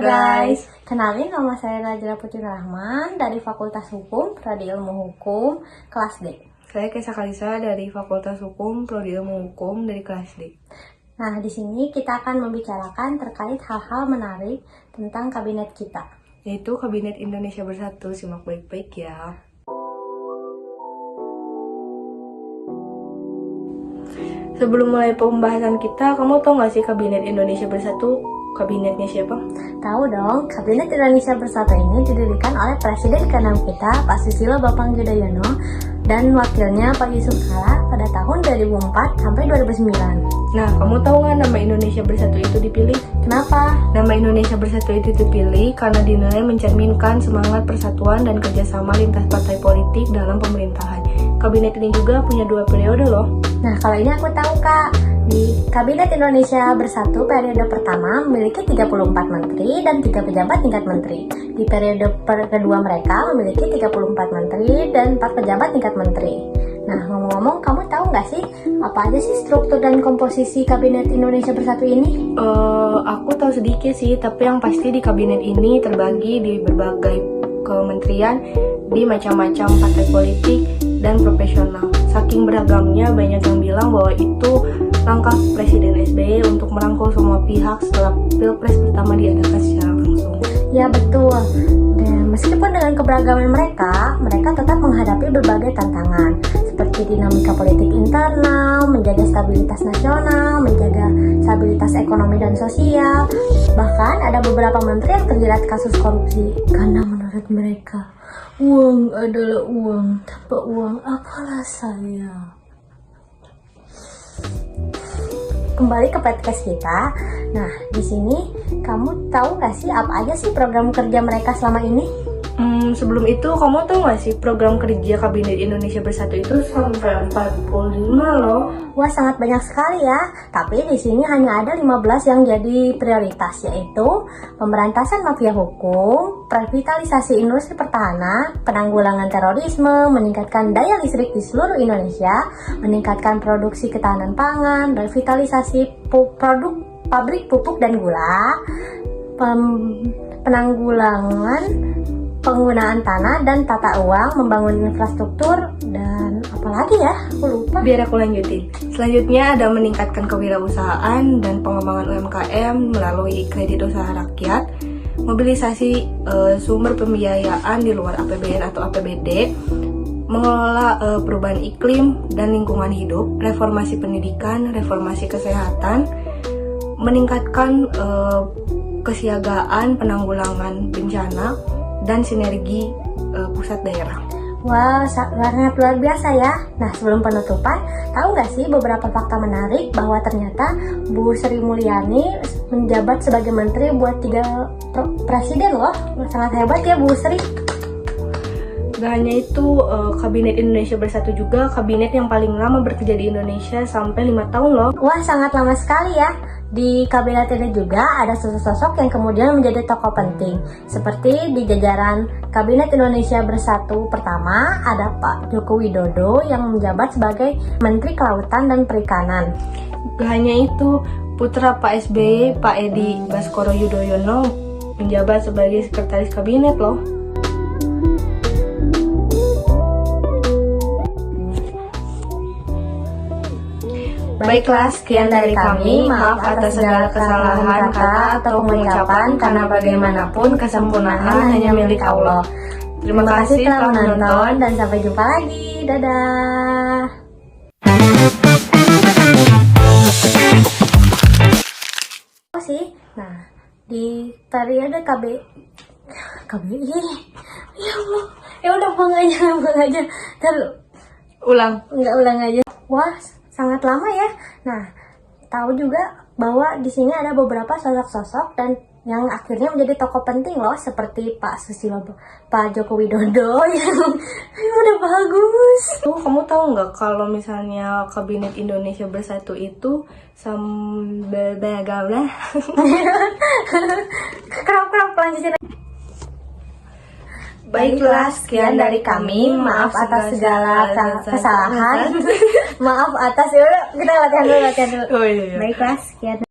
guys, kenalin nama saya Najla Putri Rahman dari Fakultas Hukum, Prodi Ilmu Hukum, kelas D. Saya Kesa Kalisa dari Fakultas Hukum, Prodi Ilmu Hukum dari kelas D. Nah, di sini kita akan membicarakan terkait hal-hal menarik tentang kabinet kita, Yaitu Kabinet Indonesia Bersatu, simak baik-baik ya. Sebelum mulai pembahasan kita, kamu tahu nggak sih Kabinet Indonesia Bersatu kabinetnya siapa? Tahu dong, Kabinet Indonesia Bersatu ini didirikan oleh Presiden ke-6 kita, Pak Susilo Bambang Yudhoyono, dan wakilnya Pak Yusuf Kala pada tahun 2004 sampai 2009. Nah, kamu tahu nggak nama Indonesia Bersatu itu dipilih? Kenapa? Nama Indonesia Bersatu itu dipilih karena dinilai mencerminkan semangat persatuan dan kerjasama lintas partai politik dalam pemerintahan. Kabinet ini juga punya 2 periode loh. Nah, kalau ini aku tahu, Kak. Di Kabinet Indonesia Bersatu periode pertama memiliki 34 menteri dan 3 pejabat tingkat menteri. Di periode kedua mereka memiliki 34 menteri dan 4 pejabat tingkat menteri. Nah, ngomong-ngomong, kamu tahu nggak sih apa aja sih struktur dan komposisi Kabinet Indonesia Bersatu ini? Aku tahu sedikit sih, tapi yang pasti di kabinet ini terbagi di berbagai kementerian, di macam-macam partai politik dan profesional. Saking beragamnya, banyak yang bilang bahwa itu langkah Presiden SBY untuk merangkul semua pihak setelah Pilpres pertama diadakan secara langsung. Ya, betul. Dan meskipun dengan keberagaman mereka tetap menghadapi berbagai tantangan seperti dinamika politik internal, menjaga stabilitas nasional, menjaga stabilitas ekonomi dan sosial. Bahkan ada beberapa menteri yang terjerat kasus korupsi karena menurut mereka uang adalah uang, tanpa uang apalah saya. Kembali ke podcast kita. Nah, di sini kamu tahu nggak sih apa aja sih program kerja mereka selama ini? Sebelum itu, kamu tahu nggak sih program kerja Kabinet Indonesia Bersatu itu sampai 45 loh. Wah, sangat banyak sekali ya. Tapi di sini hanya ada 15 yang jadi prioritas, yaitu pemberantasan mafia hukum, revitalisasi industri pertahanan, penanggulangan terorisme, meningkatkan daya listrik di seluruh Indonesia, meningkatkan produksi ketahanan pangan, revitalisasi produk pabrik pupuk dan gula, penanggulangan penggunaan tanah dan tata uang, membangun infrastruktur, dan apalagi ya, aku lupa. Biar aku lanjutin. Selanjutnya ada meningkatkan kewirausahaan dan pengembangan UMKM melalui kredit usaha rakyat, mobilisasi sumber pembiayaan di luar APBN atau APBD, mengelola perubahan iklim dan lingkungan hidup, reformasi pendidikan, reformasi kesehatan, meningkatkan kesiagaan penanggulangan bencana, dan sinergi pusat daerah. Wah, sangat luar biasa ya. Nah, sebelum penutupan, tahu nggak sih beberapa fakta menarik bahwa ternyata Bu Sri Mulyani menjabat sebagai menteri buat 3 presiden loh. Sangat hebat ya Bu Sri. Gak hanya itu, Kabinet Indonesia Bersatu juga kabinet yang paling lama bekerja di Indonesia sampai 5 tahun loh. Wah, sangat lama sekali ya. Di kabinet ini juga ada sosok-sosok yang kemudian menjadi tokoh penting. Seperti di jajaran Kabinet Indonesia Bersatu pertama ada Pak Joko Widodo yang menjabat sebagai Menteri Kelautan dan Perikanan. Gak hanya itu, putra Pak SBY, Pak Edi Baskoro Yudhoyono menjabat sebagai Sekretaris Kabinet loh. Baiklah, sekian dari kami. Maaf atas segala kesalahan kata atau pengucapan, karena bagaimanapun kesempurnaan hanya milik Allah. Terima kasih telah menonton dan sampai jumpa lagi. Dadah. Oh sih, nah di periode KBI, ya Allah, ya udah buang aja. Ulang aja. Wah, sangat lama ya. Nah, tahu juga bahwa di sini ada beberapa sosok-sosok dan yang akhirnya menjadi tokoh penting loh, seperti Pak Joko Widodo yang udah bagus. Kamu tahu nggak kalau misalnya Kabinet Indonesia Bersatu itu sambil bagablah. Kerap lanjutin. Baiklah, sekian dari kami. Maaf atas segala kesalahan. Maaf atas, ya udah kita latihan dulu. Oh iya. Baiklah, sekian